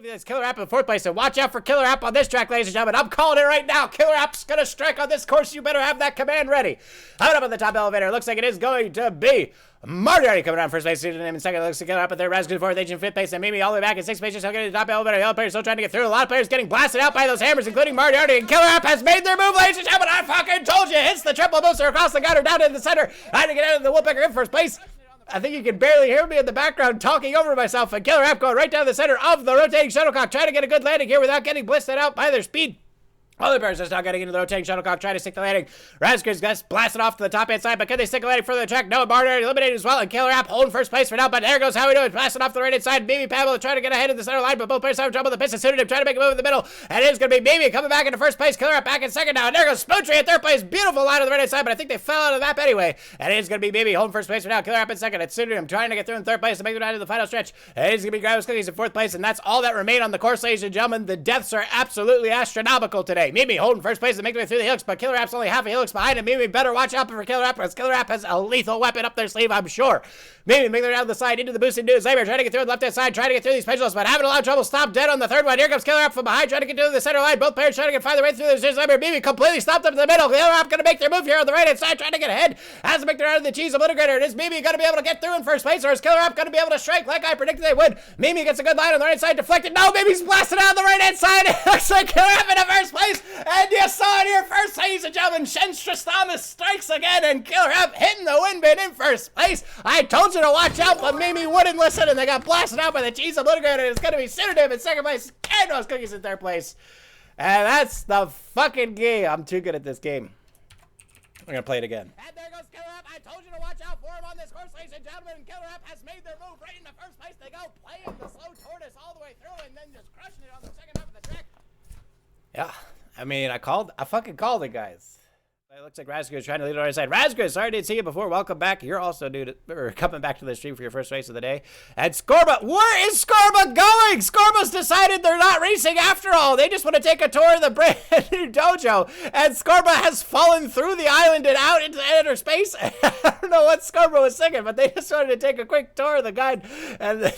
believe it's Killer App in fourth place, and watch out for Killer App on this track, ladies and gentlemen. I'm calling it right now. Killer App's gonna strike on this course. You better have that command ready. Out up on the top elevator, it looks like it is going to be Marty coming around first place, student in second. It looks like Killer App at third, Razgoon fourth, Agent fifth place, and Mimi all the way back in sixth place. Just getting to the top elevator. The other players still trying to get through. A lot of players getting blasted out by those hammers, including Marty, and Killer App has made their move, ladies and gentlemen. I fucking told you. Hits the triple booster across the gutter down in the center. Trying to get out of the Woodpecker in first place. I think you can barely hear me in the background talking over myself. And Killer App going right down the center of the rotating shuttlecock, trying to get a good landing here without getting blisted out by their speed. Other players just not getting into the rotating shuttlecock, trying to stick the landing. Razgoon's gonna blast it off to the top hand side, but can they stick the landing further the track? No, Marty eliminated as well, and Killer App holding first place for now, but there goes how we do it. Blasting off the right hand side. Mimi Pamela trying to get ahead of the center line, but both players have trouble. The piston suited him, trying to make a move in the middle, and it is gonna be Mimi coming back into first place. Killer App back in second now, and there goes Spoontree at third place. Beautiful line on the right hand side, but I think they fell out of the map anyway. And it is gonna be Mimi holding first place for now. Killer App in second. It's suited him, trying to get through in third place to make it out of the final stretch. And it is gonna be Gravis Cookies in fourth place, and that's all that remained on the course, ladies and gentlemen. The deaths are absolutely astronomical today. Mimi holding first place to make their way through the helix, but Killer App's only half a helix behind him. Mimi better watch out for Killer App, because Killer App has a lethal weapon up their sleeve, I'm sure. Mimi making their way down the side into the boosted news. Zaber trying to get through the left hand side, trying to get through these pendulums, but having a lot of trouble. Stopped dead on the third one. Here comes Killer App from behind, trying to get to the center line. Both players trying to find their way through the Zaber. Mimi completely stopped up in the middle. Killer App going to make their move here on the right hand side, trying to get ahead. Has to make their out of the cheese obliterator. Is Mimi going to be able to get through in first place, or is Killer App going to be able to strike like I predicted they would? Mimi gets a good line on the right side, deflected. No, Mimi's blasted out on the right hand side. It looks like Killer App in the first place, and you saw it here first, ladies and gentlemen. Shenstrastamus strikes again, and Killer App hitting the wind bin in first place. I told you to watch out, but Mimi wouldn't listen, and they got blasted out by the cheese obliterator. It's going to be Synonym in second place, and those Cookies in third place. And that's the fucking game. I'm too good at this game. I'm going to play it again. And there goes Killer App. I told you to watch out for him on this course, ladies and gentlemen. And Killer App has made their move right in the first place. They go playing the slow tortoise all the way through, and then just crushing it on the second half of the track. Yeah, I mean, I fucking called it, guys. It looks like Razgoon is trying to lead on the right side. Razgoon, sorry I didn't see you before. Welcome back. You're also new to, or coming back to the stream for your first race of the day. And Scorba, where is Scorba going? Scorba's decided they're not racing after all. They just want to take a tour of the brand new dojo. And Scorba has fallen through the island and out into outer space. I don't know what Scorba was thinking, but they just wanted to take a quick tour of the guide. And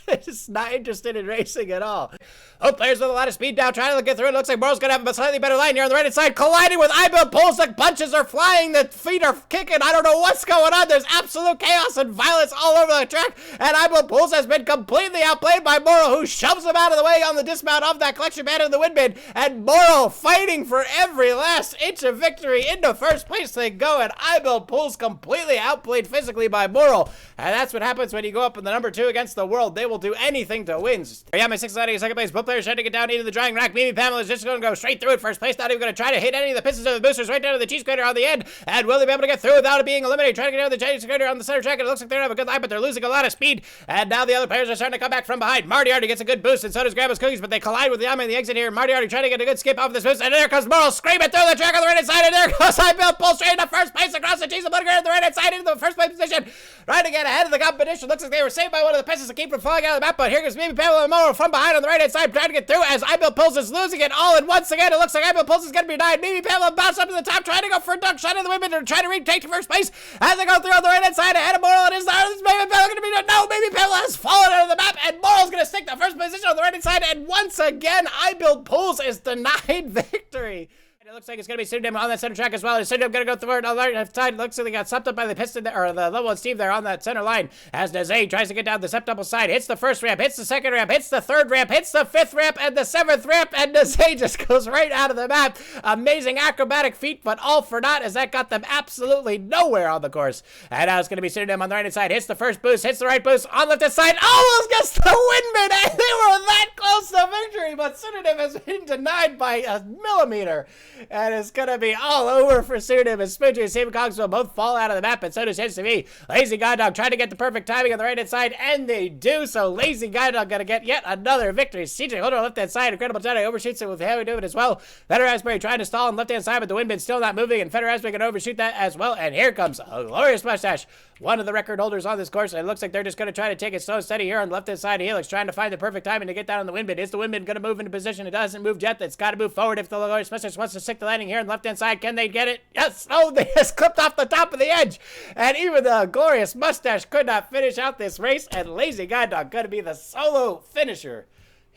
they're just not interested in racing at all. Both players with a lot of speed now, trying to get through. It looks like Morrow's going to have a slightly better line here on the right-hand side, colliding with Ibuild Pulse. The punches are flying, the feet are kicking. I don't know what's going on. There's absolute chaos and violence all over the track, and Ibuild Pulse has been completely outplayed by Morrow, who shoves him out of the way on the dismount of that collection band in the windbin, and Morrow fighting for every last inch of victory. Into first place they go, and Ibuild Pulse completely outplayed physically by Morrow, and that's what happens when you go up in the number 2 against the world. They will do anything to win. Yeah, my 6th in second place. Both players trying to get down into the drying rack. Mimi Pamela is just going to go straight through it first place, not even going to try to hit any of the pistons of the boosters, right down to the cheese grater on the end. And will they be able to get through without it being eliminated? Trying to get down the cheese grater on the center track, and it looks like they're going to have a good line, but they're losing a lot of speed. And now the other players are starting to come back from behind. Marty already gets a good boost, and so does Grandma's Cookies, but they collide with the Yama in the exit here. Marty already trying to get a good skip off this boost, and there comes Morrow screaming through the track on the right hand side, and there goes Ibuild Pulse straight into first place across the cheese and butter on the right hand side into the first place position. Trying to get ahead of the competition. Looks like they were saved by one of the pistons to keep from falling out of the map, but here goes Mimi Pamela and Morrow from behind on the right hand side, trying to get through as Ibuild Pulse is losing it all, and once again it looks like Ibuild Pulse is going to be denied. Mimi Pamela bounce up to the top, trying to go for a dunk shot in the women and try to retake to first place as they go through on the right hand side ahead of Morrow. It is there. This Mimi Pamela going to be done. No, Mimi Pamela has fallen out of the map, and Morrow's going to stick the first position on the right hand side, and once again Ibuild Pulse is denied victory. It looks like it's going to be Synonym on that center track as well. Is Synonym going to go through it on the right side? It looks like they got sucked up by the piston there, or the level 1 Steve there on that center line. As Nazay tries to get down the septuple side, hits the first ramp, hits the second ramp, hits the third ramp, hits the 5th ramp, and the 7th ramp, and Nazay just goes right out of the map. Amazing acrobatic feat, but all for naught, as that got them absolutely nowhere on the course. And now it's going to be Synonym on the right hand side. Hits the first boost, hits the right boost on the left hand side. Almost gets the windman, and they were that close to victory, but Synonym has been denied by a millimeter. And it's going to be all over for Synonym as Spoontree and Stephen Cox will both fall out of the map, and so does Hence to Me. Lazy Guide Dog trying to get the perfect timing on the right hand side, and they do. So Lazy Guide Dog going to get yet another victory. CJ Holder on the left hand side. Incredible Jedi overshoots it with Heavy doing it as well. Feder Raspberry trying to stall on the left hand side, but the windbin's still not moving, and Feder Raspberry going to overshoot that as well. And here comes a glorious mustache. One of the record holders on this course, and it looks like they're just going to try to take it slow and steady here on the left-hand side of Helix, trying to find the perfect timing to get down on the windbin. Is the windbin going to move into position? It doesn't move yet. It's got to move forward if the glorious mustache wants to stick the landing here on the left-hand side. Can they get it? Yes! Oh, they just clipped off the top of the edge, and even the glorious mustache could not finish out this race, and Lazy Guide Dog going to be the solo finisher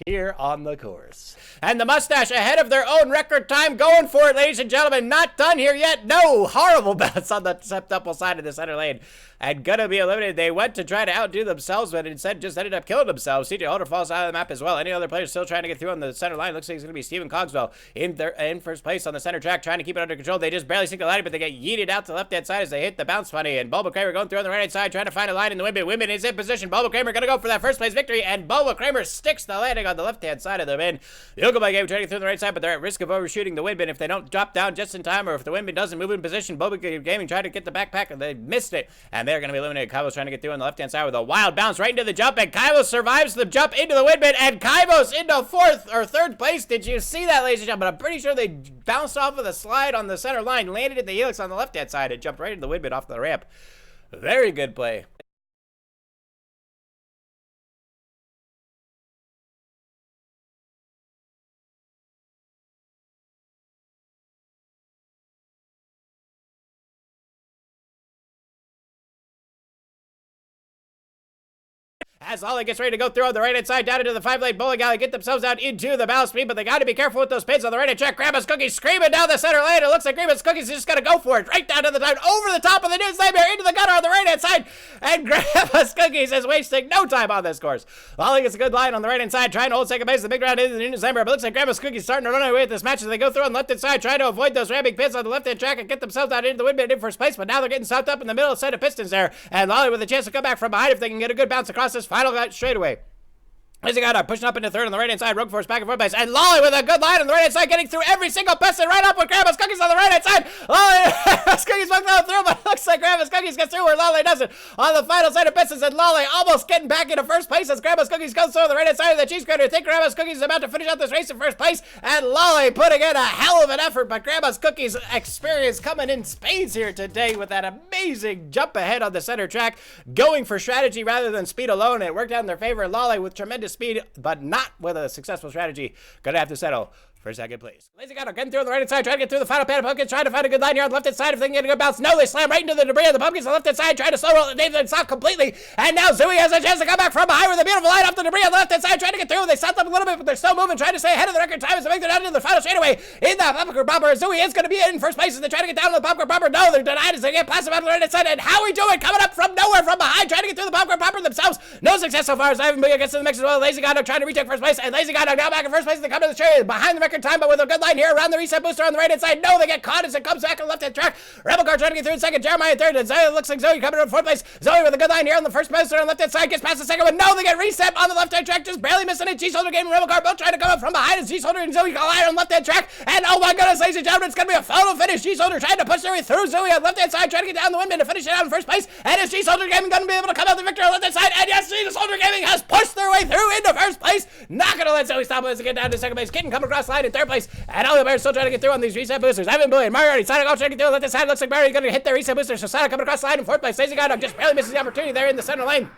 here on the course. And the Mustache ahead of their own record time, going for it, ladies and gentlemen. Not done here yet. No, horrible bounce on the septuple side of the center lane. And gonna be eliminated. They went to try to outdo themselves, but instead just ended up killing themselves. CJ Holder falls out of the map as well. Any other players still trying to get through on the center line? Looks like it's gonna be Steven Cogswell in first place on the center track, trying to keep it under control. They just barely sink the line, but they get yeeted out to the left-hand side as they hit the bounce funny. And Bubba Kramer going through on the right-hand side, trying to find a line in the Windman. Windman is in position. Bubba Kramer gonna go for that first place victory, and Bubba Kramer sticks the landing on the left-hand side of the bin. The Yokobai game trying to get through the right side, but they're at risk of overshooting the Windman if they don't drop down just in time, or if the Windman doesn't move in position. Bubba Gaming tried to get the backpack, and they missed it, and they're gonna be eliminated. Kaivo's trying to get through on the left-hand side with a wild bounce right into the jump, and Kaivos survives the jump into the Windman, and Kaivos into fourth or third place. Did you see that, ladies and gentlemen? I'm pretty sure they bounced off of the slide on the center line, landed at the helix on the left-hand side, and jumped right into the Windman off the ramp. Very good play. As Lolly gets ready to go through on the right-hand side, down into the 5-lane bowling alley, get themselves out into the balance speed, but they got to be careful with those pins on the right-hand track. Grandma's Cookies screaming down the center lane. It looks like Grandma's Cookies is just going to go for it. Right down to the time, over the top of the News Nightmare, into the gutter on the right-hand side, and Grandma's Cookies is wasting no time on this course. Lolly gets a good line on the right-hand side, trying to hold second base. The big round into the News Nightmare, but it looks like Grandma's Cookies starting to run away with this match as they go through on the left-hand side, trying to avoid those ramming pins on the left-hand track and get themselves out into the Windman in first place, but now they're getting stopped up in the middle set of pistons there, and Lolly with a chance to come back from behind if they can get a good bounce across this final straightaway. Lazy Guy Dog pushing up into third on the right-hand side. Rogue Force back and forth base. And Lolly with a good line on the right-hand side, getting through every single piston right up with Grandma's Cookies on the right-hand side. Lolly, Grandma's Cookies won't go through, but it looks like Grandma's Cookies gets through where Lolly doesn't. On the final side of pistons, and Lolly almost getting back into first place as Grandma's Cookies goes through on the right-hand side of the cheese grater. I think Grandma's Cookies is about to finish out this race in first place, and Lolly putting in a hell of an effort, but Grandma's Cookies experience coming in spades here today with that amazing jump ahead on the center track, going for strategy rather than speed alone. It worked out in their favor. Lolly with tremendous speed, but not with a successful strategy. Gonna have to settle for second place. Lazy Gato getting through on the right-hand side, trying to get through the final pan of pumpkins, trying to find a good line here on the left-hand side if they can get a good bounce. No, they slam right into the debris of the pumpkins on the left-hand side, trying to slow roll it. They've stopped completely, and now Zooey has a chance to come back from behind with a beautiful line off the debris on the left-hand side, trying to get through. They stopped up a little bit, but they're still moving, trying to stay ahead of the record time as they make their down into the final straightaway. In the popcorn bumper, Zooey is going to be in first place as they try to get down to the popcorn bumper. No, they're denied as they get past them on the right-hand side, and how we do it coming up from nowhere from behind, trying to get through the popcorn bumper themselves. No success so far as Ivan Booyah gets in the mix as well. Lazy Gato trying to retake first place, and Lazy Gato now back in first place as they come to the straight behind the record time, but with a good line here around the reset booster on the right-hand side. No, they get caught as it comes back on the left-hand track. Rebel Car trying to get through in second. Jeremiah in third. And Zoe looks like Zoe coming in fourth place. Zoe with a good line here on the first booster on the left-hand side. Gets past the second one. No, they get reset on the left-hand track. Just barely missing it. G-Soldier game and Rebel Car both trying to come up from behind as G-Soldier and Zoe collide on the left-hand track. And oh my goodness, ladies and gentlemen, it's going to be a photo finish. G-Soldier trying to push their way through Zoe on the left-hand side, trying to get down the Windman to finish it out in first place. And is G-Soldier Gaming going to be able to come out the victor on the left-hand side? And yes, G-Soldier Gaming has pushed their way through into first place. Not going to let Zoe stop as they get down to second place. Kitten coming across the line in third place. And Ollie Bear still trying to get through on these reset boosters. Ivan Billy and Mario already Sonic all trying to get through on the left side. Looks like Mario's going to hit their reset booster. So Sonic coming across the line in fourth place. Lazy Guy Dog just barely misses the opportunity there in the center lane.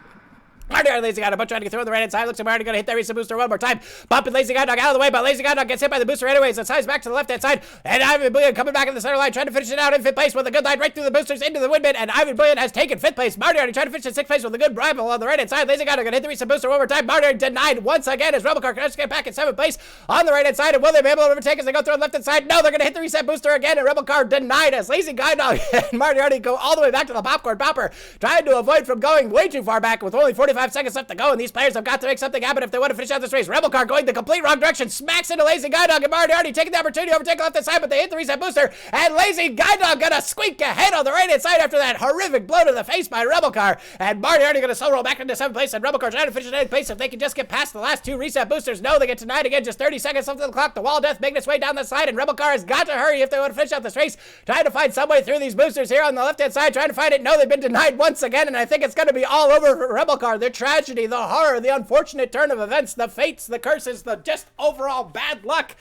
Marty Lazy Guy Dog trying to get through on the right-hand side. Looks like Marty going to hit that reset booster one more time. Bumping Lazy Guy Dog out of the way, but Lazy Guy Dog gets hit by the booster anyways. It slides back to the left-hand side. And Ivan Bullion coming back in the center line, trying to finish it out in fifth place with a good line right through the boosters into the Windman. And Ivan Bullion has taken fifth place. Marty already trying to finish in sixth place with a good rival on the right-hand side. Lazy Guy Dog going to hit the reset booster one more time. Marty denied once again as Rebel Car tries to get back in seventh place on the right-hand side. And will they be able to overtake as they go through on the left-hand side? No, they're going to hit the reset booster again. And Rebel Car denied as Lazy Guy Dog and Marty already go all the way back to the popcorn popper, trying to avoid from going way too far back with only 45 seconds left to go. And these players have got to make something happen if they want to finish out this race. Rebel Car going the complete wrong direction, smacks into Lazy Guy Dog, and Marty already taking the opportunity to overtake left hand side, but they hit the reset booster, and Lazy Guy Dog gonna squeak ahead on the right hand side after that horrific blow to the face by Rebel Car, and Marty already gonna slow roll back into seventh place, and Rebel Car trying to finish in eighth place if they can just get past the last two reset boosters. No, they get denied again, just 30 seconds left on the clock. The wall death making its way down the side, and Rebel Car has got to hurry if they want to finish out this race, trying to find some way through these boosters here on the left hand side, trying to find it. No, they've been denied once again, and I think it's gonna be all over for Rebel Car. The tragedy, the horror, the unfortunate turn of events, the fates, the curses, the just overall bad luck.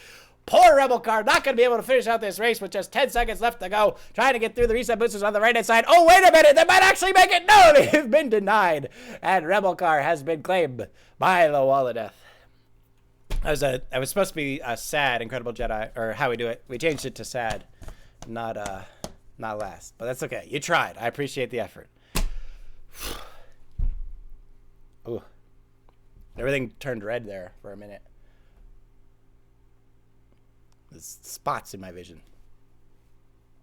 Poor Rebel Car, not going to be able to finish out this race with just 10 seconds left to go, trying to get through the reset boosters on the right-hand side. Oh, wait a minute, they might actually make it. No, they've been denied, and Rebel Car has been claimed by the Wall of Death. I was supposed to be a sad Incredible Jedi, or How We Do It. We changed it to sad, not last, but that's okay. You tried. I appreciate the effort. Ooh. Everything turned red there for a minute. There's spots in my vision.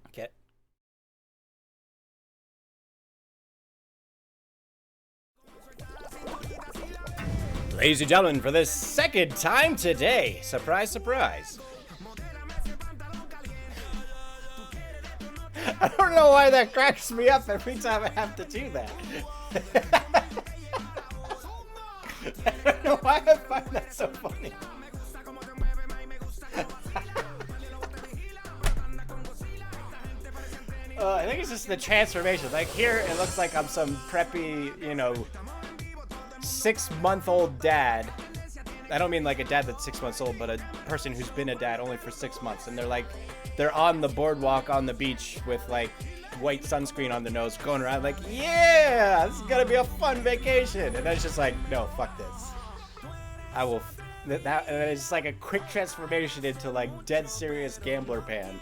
Okay. Ladies and gentlemen, for the second time today, surprise, surprise. I don't know why that cracks me up every time I have to do that. I don't know why I find that so funny. I think it's just the transformation. Like here, it looks like I'm some preppy, 6-month-old dad. I don't mean like a dad that's 6 months old, but a person who's been a dad only for 6 months. And they're on the boardwalk on the beach with like white sunscreen on the nose, going around like, yeah, this is gonna be a fun vacation. And then it's just like, no, fuck this. I will. And then it's just like a quick transformation into like dead serious gambler pan.